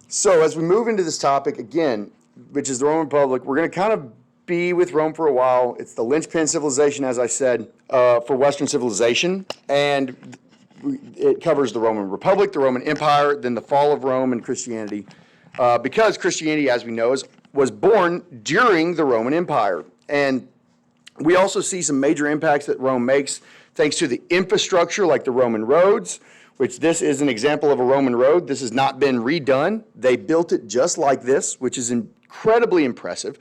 So as we move into this topic again, which is the Roman Republic, we're going to kind of be with Rome for a while. It's the linchpin civilization, as I said, for Western civilization, and it covers the Roman Republic, the Roman Empire, then the fall of Rome and Christianity, because Christianity, as we know, was born during the Roman Empire. And we also see some major impacts that Rome makes thanks to the infrastructure like the Roman roads, which this is an example of a Roman road. This has not been redone. They built it just like this, which is incredibly impressive.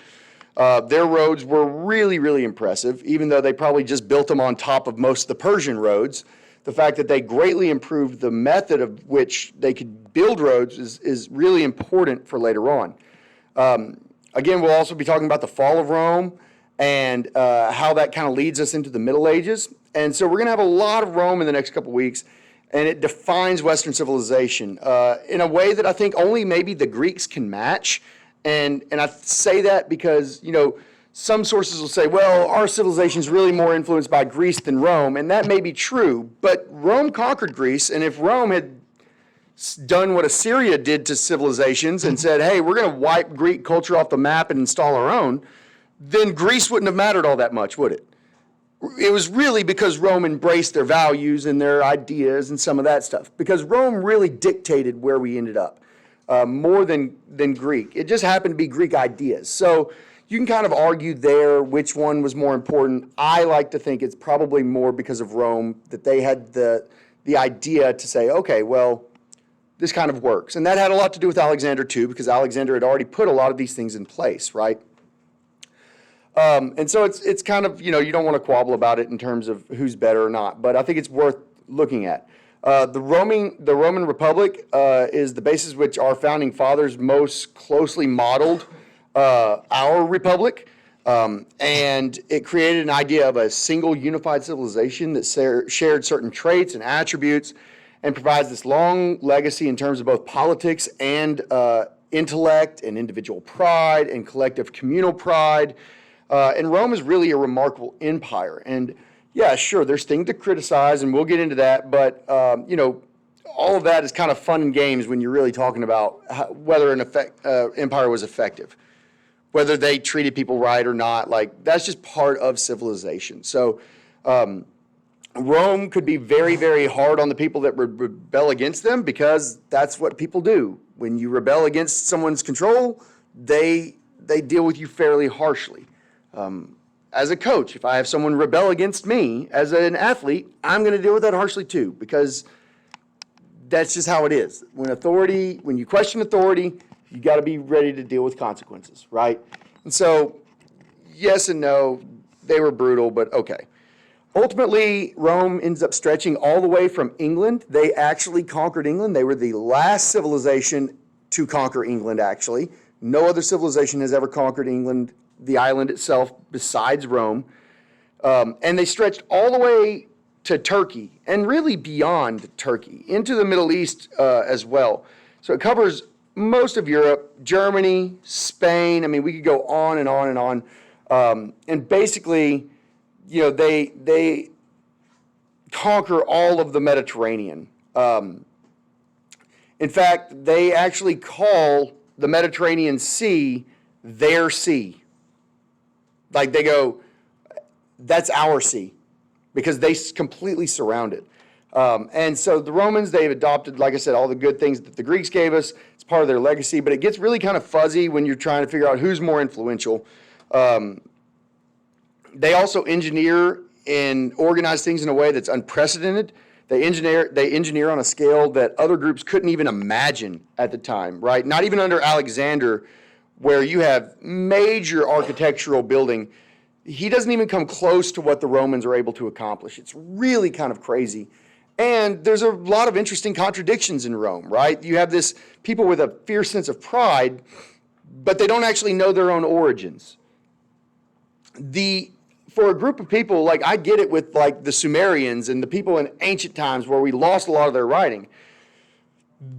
Their roads were really, really impressive, even though they probably just built them on top of most of the Persian roads. The fact that they greatly improved the method of which they could build roads is really important for later on. Again, we'll also be talking about the fall of Rome and how that kind of leads us into the Middle Ages. And so we're going to have a lot of Rome in the next couple weeks, and it defines Western civilization in a way that I think only maybe the Greeks can match. And I say that because, some sources will say, well, our civilization is really more influenced by Greece than Rome, and that may be true, but Rome conquered Greece, and if Rome had done what Assyria did to civilizations and said, hey, we're going to wipe Greek culture off the map and install our own, then Greece wouldn't have mattered all that much, would it? It was really because Rome embraced their values and their ideas and some of that stuff, because Rome really dictated where we ended up more than Greek. It just happened to be Greek ideas. So you can kind of argue there which one was more important. I like to think it's probably more because of Rome, that they had the idea to say, okay, well, this kind of works. And that had a lot to do with Alexander too, because Alexander had already put a lot of these things in place, right? And so it's kind of, you don't want to quabble about it in terms of who's better or not, but I think it's worth looking at. The Roman Republic is the basis which our founding fathers most closely modeled our republic, and it created an idea of a single unified civilization that shared certain traits and attributes and provides this long legacy in terms of both politics and intellect and individual pride and collective communal pride. And Rome is really a remarkable empire. And yeah, sure, there's things to criticize, and we'll get into that, but all of that is kind of fun and games when you're really talking about whether an empire was effective, whether they treated people right or not. Like, that's just part of civilization. So Rome could be very, very hard on the people that rebel against them, because that's what people do. When you rebel against someone's control, they deal with you fairly harshly. As a coach, if I have someone rebel against me as an athlete, I'm going to deal with that harshly too, because that's just how it is. When you question authority, you got to be ready to deal with consequences, right? And so, yes and no, they were brutal, but okay. Ultimately, Rome ends up stretching all the way from England. They actually conquered England. They were the last civilization to conquer England, actually. No other civilization has ever conquered England, the island itself, besides Rome. And they stretched all the way to Turkey, and really beyond Turkey, into the Middle East as well. So it covers most of Europe, Germany, Spain. I mean, we could go on and on and on. And basically, they conquer all of the Mediterranean. In fact, they actually call the Mediterranean Sea their sea. Like, they go, that's our sea, because they completely surround it. And so the Romans, they've adopted, like I said, all the good things that the Greeks gave us. It's part of their legacy, but it gets really kind of fuzzy when you're trying to figure out who's more influential. They also engineer and organize things in a way that's unprecedented. They engineer on a scale that other groups couldn't even imagine at the time, right? Not even under Alexander, where you have major architectural building. He doesn't even come close to what the Romans are able to accomplish. It's really kind of crazy. And there's a lot of interesting contradictions in Rome, right? You have this people with a fierce sense of pride, but they don't actually know their own origins. For a group of people, like, I get it with like the Sumerians and the people in ancient times where we lost a lot of their writing.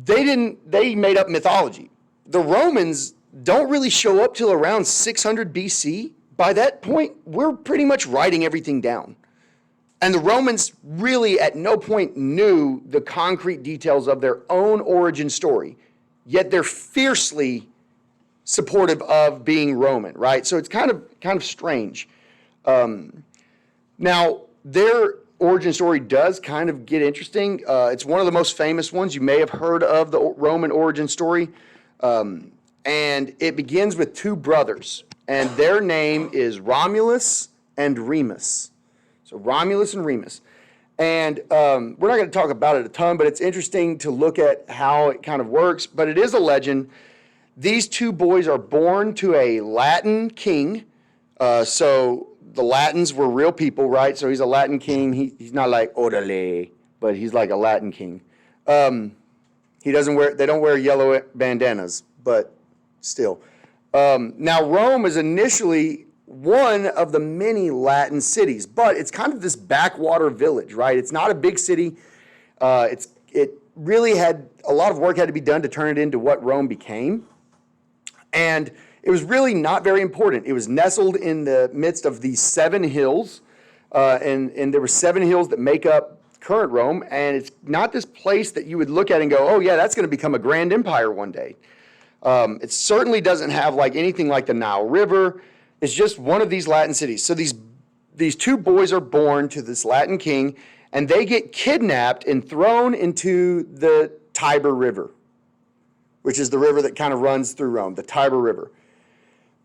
They made up mythology. The Romans don't really show up till around 600 BC. By that point, we're pretty much writing everything down. And the Romans really at no point knew the concrete details of their own origin story. yet they're fiercely supportive of being Roman, right? So it's kind of strange. Now, their origin story does kind of get interesting. It's one of the most famous ones. You may have heard of the Roman origin story. And it begins with two brothers, and their name is Romulus and Remus. So Romulus and Remus. And we're not going to talk about it a ton, but it's interesting to look at how it kind of works. But it is a legend. These two boys are born to a Latin king. So the Latins were real people, right? So he's a Latin king. He's not like orderly, but he's like a Latin king. They don't wear yellow bandanas, but still. Now, Rome is initially one of the many Latin cities, but it's kind of this backwater village, right? It's not a big city. It really had a lot of work had to be done to turn it into what Rome became. And it was really not very important. It was nestled in the midst of these 7 hills, and there were 7 hills that make up current Rome, and it's not this place that you would look at and go, oh yeah, that's going to become a grand empire one day. It certainly doesn't have like anything like the Nile River. It's just one of these Latin cities. So these two boys are born to this Latin king, and they get kidnapped and thrown into the Tiber River, which is the river that kind of runs through Rome, the Tiber River.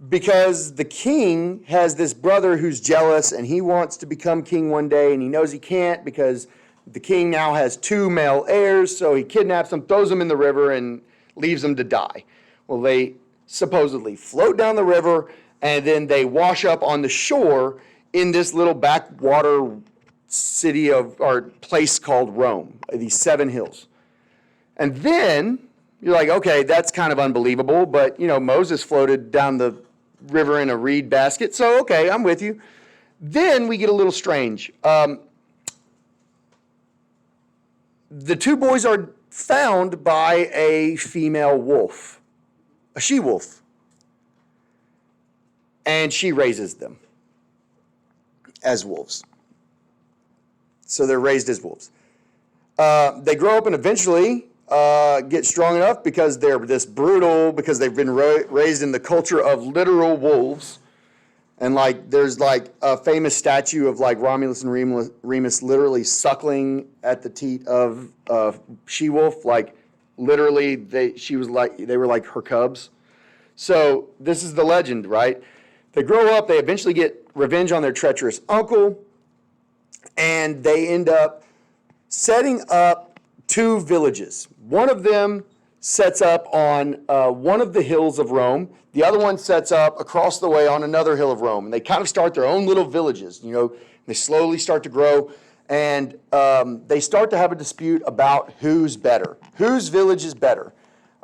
Because the king has this brother who's jealous, and he wants to become king one day, and he knows he can't because the king now has 2 male heirs, so he kidnaps them, throws them in the river, and leaves them to die. Well, they supposedly float down the river, and then they wash up on the shore in this little backwater city or place called Rome, these 7 hills. And then you're like, okay, that's kind of unbelievable, but Moses floated down the river in a reed basket, so okay, I'm with you. Then we get a little strange. The 2 boys are found by a female wolf, a she-wolf. And she raises them as wolves. So they're raised as wolves. They grow up and eventually get strong enough because they're this brutal, because they've been raised in the culture of literal wolves. And there's a famous statue of Romulus and Remus literally suckling at the teat of she-wolf. Literally, they were like her cubs. So this is the legend, right? They grow up, they eventually get revenge on their treacherous uncle, and they end up setting up 2 villages. One of them sets up on one of the hills of Rome. The other one sets up across the way on another hill of Rome. And they kind of start their own little villages. They slowly start to grow, and they start to have a dispute about who's better, whose village is better.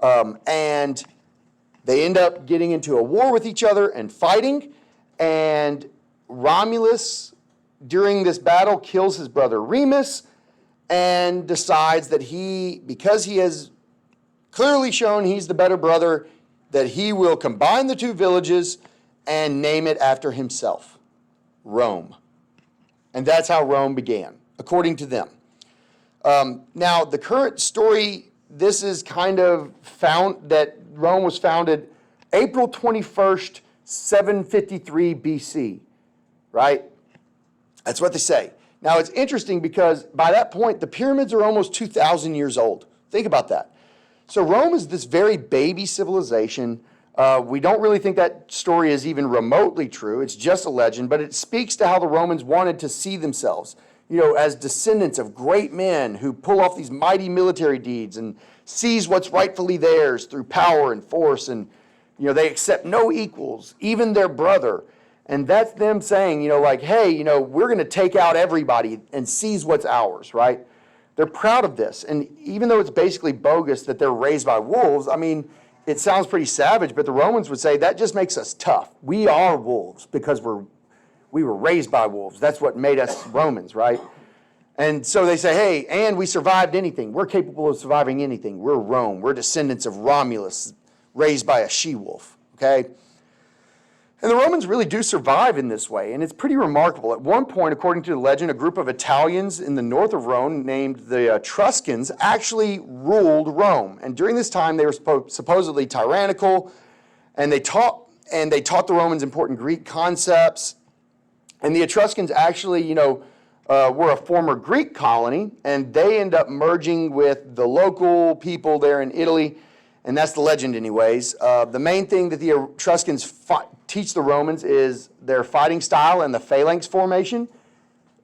And they end up getting into a war with each other and fighting, and Romulus, during this battle, kills his brother Remus and decides that because he has clearly shown he's the better brother, that he will combine the 2 villages and name it after himself, Rome. And that's how Rome began, according to them. Now, the current story, this is kind of found that Rome was founded April 21st, 753 BC, right? That's what they say. Now, it's interesting because by that point, the pyramids are almost 2,000 years old. Think about that. So Rome is this very baby civilization. We don't really think that story is even remotely true. It's just a legend, but it speaks to how the Romans wanted to see themselves, as descendants of great men who pull off these mighty military deeds and seize what's rightfully theirs through power and force. And, they accept no equals, even their brother. And that's them saying, hey, we're going to take out everybody and seize what's ours, right? They're proud of this. And even though it's basically bogus that they're raised by wolves, it sounds pretty savage, but the Romans would say that just makes us tough. We are wolves because we were raised by wolves. That's what made us Romans, right? And so they say, hey, and we survived anything. We're capable of surviving anything. We're Rome. We're descendants of Romulus, raised by a she-wolf, okay? And the Romans really do survive in this way, and it's pretty remarkable. At one point, according to the legend, a group of Italians in the north of Rome named the Etruscans actually ruled Rome. And during this time, they were supposedly tyrannical, and they taught the Romans important Greek concepts. And the Etruscans actually, were a former Greek colony, and they end up merging with the local people there in Italy, and that's the legend anyways. The main thing that the Etruscans teach the Romans is their fighting style and the phalanx formation.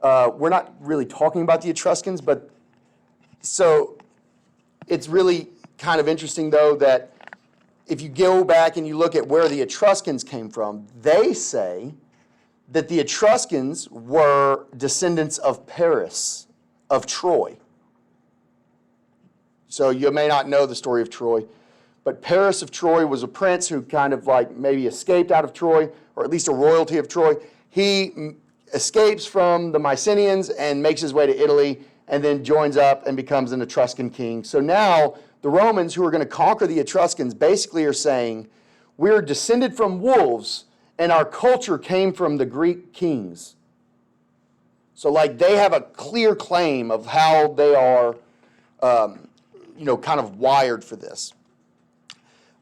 We're not really talking about the Etruscans, but so it's really kind of interesting, though, that if you go back and you look at where the Etruscans came from, they say that the Etruscans were descendants of Paris, of Troy. So you may not know the story of Troy, but Paris of Troy was a prince who kind of like maybe escaped out of Troy, or at least a royalty of Troy. He escapes from the Mycenaeans and makes his way to Italy, and then joins up and becomes an Etruscan king. So now the Romans, who are going to conquer the Etruscans, basically are saying, we're descended from wolves, and our culture came from the Greek kings. So like they have a clear claim of how they are, kind of wired for this.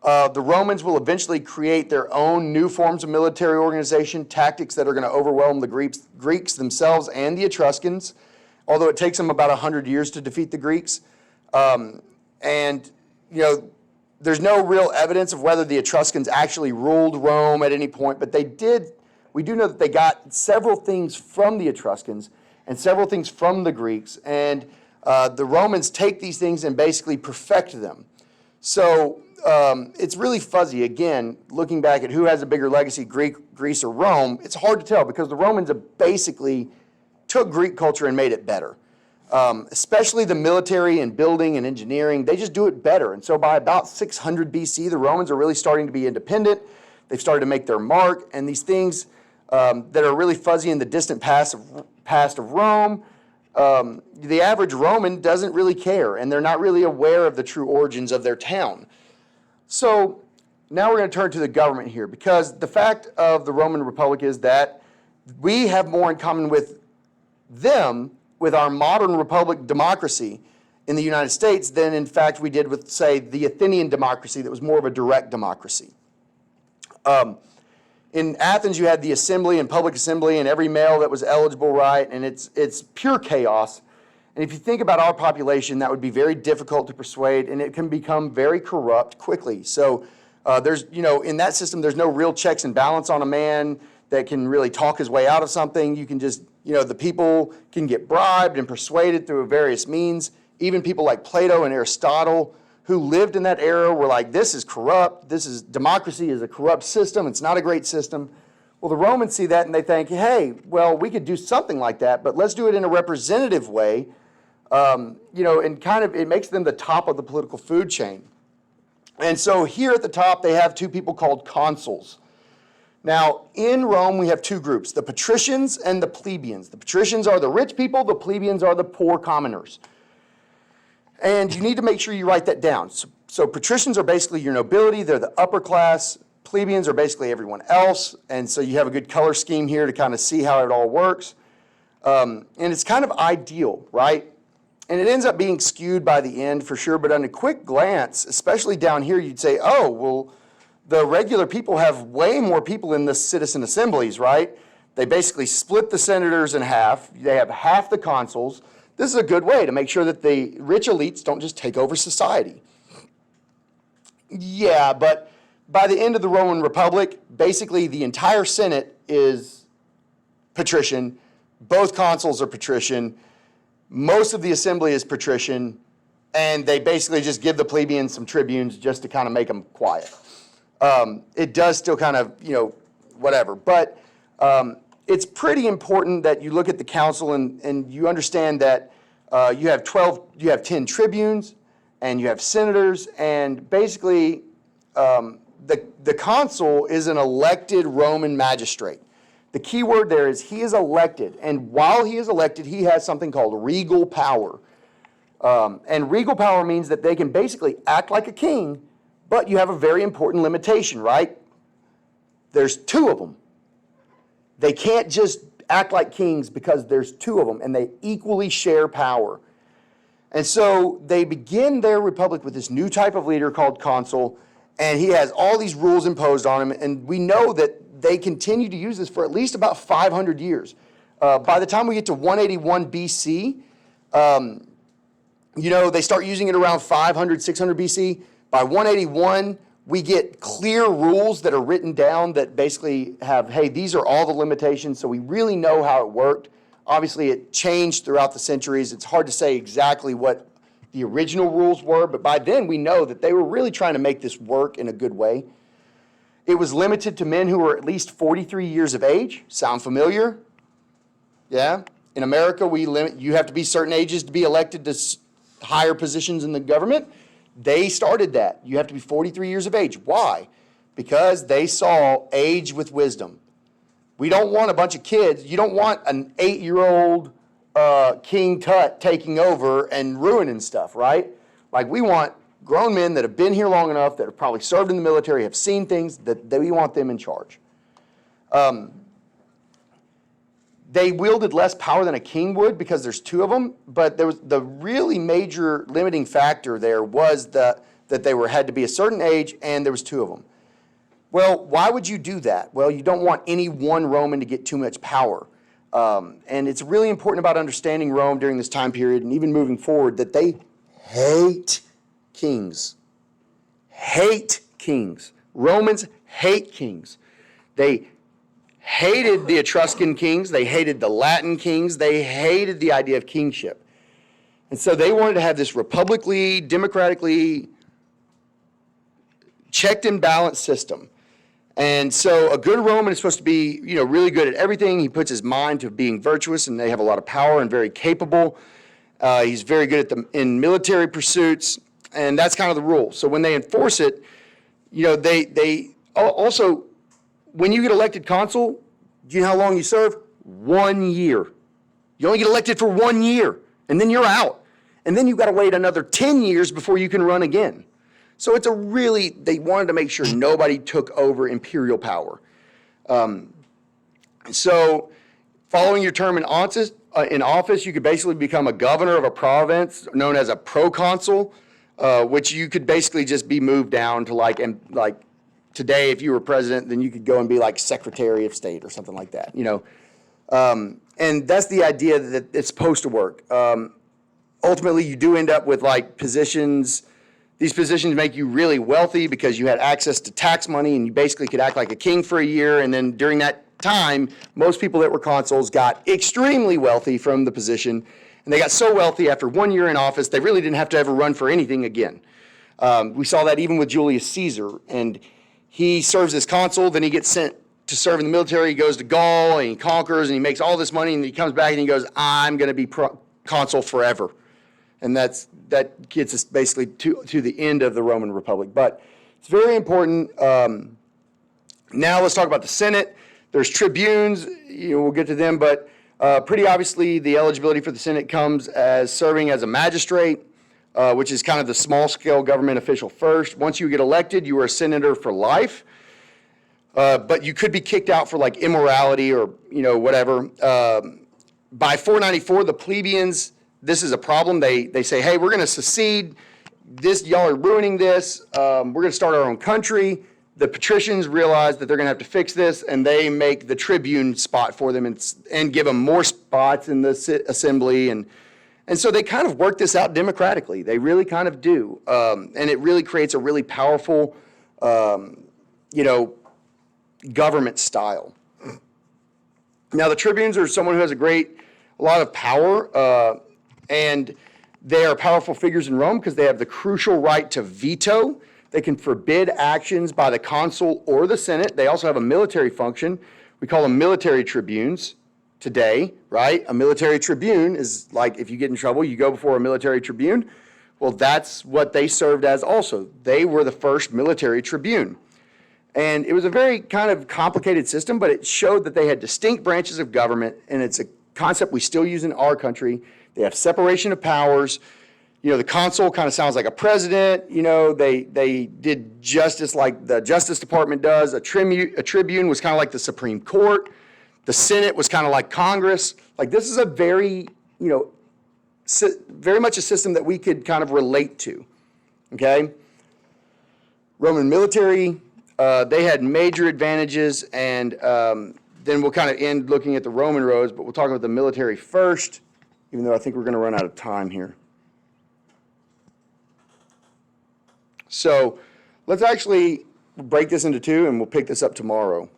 The Romans will eventually create their own new forms of military organization, tactics that are going to overwhelm the Greeks themselves and the Etruscans, although it takes them about 100 years to defeat the Greeks. There's no real evidence of whether the Etruscans actually ruled Rome at any point, but they did. We do know that they got several things from the Etruscans and several things from the Greeks, and the Romans take these things and basically perfect them. So it's really fuzzy. Again, looking back at who has a bigger legacy, Greece or Rome, it's hard to tell because the Romans have basically took Greek culture and made it better. Especially the military and building and engineering, they just do it better. And so by about 600 BC, the Romans are really starting to be independent. They've started to make their mark, and these things that are really fuzzy in the distant past of Rome, the average Roman doesn't really care, and they're not really aware of the true origins of their town. So now we're going to turn to the government here, because the fact of the Roman Republic is that we have more in common with them, with our modern republic democracy in the United States, than in fact we did with, say, the Athenian democracy that was more of a direct democracy. In Athens, you had the assembly and public assembly and every male that was eligible, right? And it's pure chaos. And if you think about our population, that would be very difficult to persuade, and it can become very corrupt quickly. So there's, in that system, there's no real checks and balance on a man that can really talk his way out of something. You can just, the people can get bribed and persuaded through various means. Even people like Plato and Aristotle, who lived in that era, were like, this is corrupt. Democracy is a corrupt system. It's not a great system. Well, the Romans see that and they think, hey, well, we could do something like that, but let's do it in a representative way. And kind of, it makes them the top of the political food chain. And so here at the top, they have two people called consuls. Now, in Rome, we have two groups, the patricians and the plebeians. The patricians are the rich people, the plebeians are the poor commoners. And you need to make sure you write that down. So patricians are basically your nobility, they're the upper class. Plebeians are basically everyone else. And so you have a good color scheme here to kind of see how it all works. And it's kind of ideal, right? And it ends up being skewed by the end for sure, but on a quick glance, especially down here, you'd say, oh, well, the regular people have way more people in the citizen assemblies, right? They basically split the senators in half. They have half the consuls. This is a good way to make sure that the rich elites don't just take over society. Yeah, but by the end of the Roman Republic, basically the entire Senate is patrician. Both consuls are patrician. Most of the assembly is patrician. And they basically just give the plebeians some tribunes just to kind of make them quiet. It does still kind of, whatever. But it's pretty important that you look at the council and you understand that you have 10 tribunes and you have senators, and basically the consul is an elected Roman magistrate. The key word there is he is elected, and while he is elected, he has something called regal power. And regal power means that they can basically act like a king, but you have a very important limitation, right? there's two of them. They can't just act like kings because there's two of them, and they equally share power. And so they begin their republic with this new type of leader called consul, and he has all these rules imposed on him, and we know that they continue to use this for at least about 500 years. By the time we get to 181 BC, they start using it around 500, 600 BC. By 181, we get clear rules that are written down that basically have, hey, these are all the limitations, so we really know how it worked. Obviously, it changed throughout the centuries. It's hard to say exactly what the original rules were, but by then we know that they were really trying to make this work in a good way. It was limited to men who were at least 43 years of age. Sound familiar? Yeah? In America, you have to be certain ages to be elected to higher positions in the government. They started that. You have to be 43 years of age. Why? Because they saw age with wisdom. We don't want a bunch of kids. You don't want an 8-year-old King Tut taking over and ruining stuff, right? Like, we want grown men that have been here long enough, that have probably served in the military, have seen things, that we want them in charge. They wielded less power than a king would because there's two of them, but there was the really major limiting factor there was that they had to be a certain age, and there was two of them. Well, why would you do that? Well, you don't want any one Roman to get too much power. And it's really important about understanding Rome during this time period and even moving forward that they hate kings. Hate kings. Romans hate kings. They hated the Etruscan kings. They hated the Latin kings. They hated the idea of kingship. And so they wanted to have this republicly, democratically checked and balanced system. And so a good Roman is supposed to be, really good at everything. He puts his mind to being virtuous, and they have a lot of power and very capable. He's very good in military pursuits, and that's kind of the rule. So when they enforce it, they also, when you get elected consul, do you know how long you serve? 1 year. You only get elected for 1 year, and then you're out. And then you've got to wait another 10 years before you can run again. So they wanted to make sure nobody took over imperial power. So following your term in office, you could basically become a governor of a province known as a proconsul, which you could basically just be moved down to like today, if you were president, then you could go and be like Secretary of State or something like that, and that's the idea that it's supposed to work. Ultimately, you do end up with like positions. These positions make you really wealthy because you had access to tax money and you basically could act like a king for a year. And then during that time, most people that were consuls got extremely wealthy from the position. And they got so wealthy after 1 year in office, they really didn't have to ever run for anything again. We saw that even with Julius Caesar. And he serves as consul, then he gets sent to serve in the military. He goes to Gaul and he conquers and he makes all this money and he comes back and he goes, I'm going to be consul forever. And that gets us basically to the end of the Roman Republic. But it's very important. Now let's talk about the Senate. There's tribunes. We'll get to them. But pretty obviously, the eligibility for the Senate comes as serving as a magistrate, which is kind of the small-scale government official first. Once you get elected, you are a senator for life. But you could be kicked out for like immorality or whatever. By 494, the plebeians. This is a problem. They say, hey, we're going to secede. Y'all are ruining this. We're going to start our own country. The patricians realize that they're going to have to fix this, and they make the tribune spot for them and give them more spots in the assembly. And so they kind of work this out democratically. They really kind of do. And it really creates a really powerful, government style. Now, the tribunes are someone who has a lot of power. And they are powerful figures in Rome because they have the crucial right to veto. They can forbid actions by the consul or the Senate. They also have a military function. We call them military tribunes today, right? A military tribune is like if you get in trouble, you go before a military tribune. Well, that's what they served as also. They were the first military tribune. And it was a very kind of complicated system, but it showed that they had distinct branches of government, and it's a concept we still use in our country. They have separation of powers. The consul kind of sounds like a president. They did justice like the Justice Department does. A tribune was kind of like the Supreme Court. The Senate was kind of like Congress. Like, this is a very, very much a system that we could kind of relate to, okay? Roman military, they had major advantages, and then we'll kind of end looking at the Roman roads, but we'll talk about the military first, even though I think we're going to run out of time here. So let's actually break this into two, and we'll pick this up tomorrow.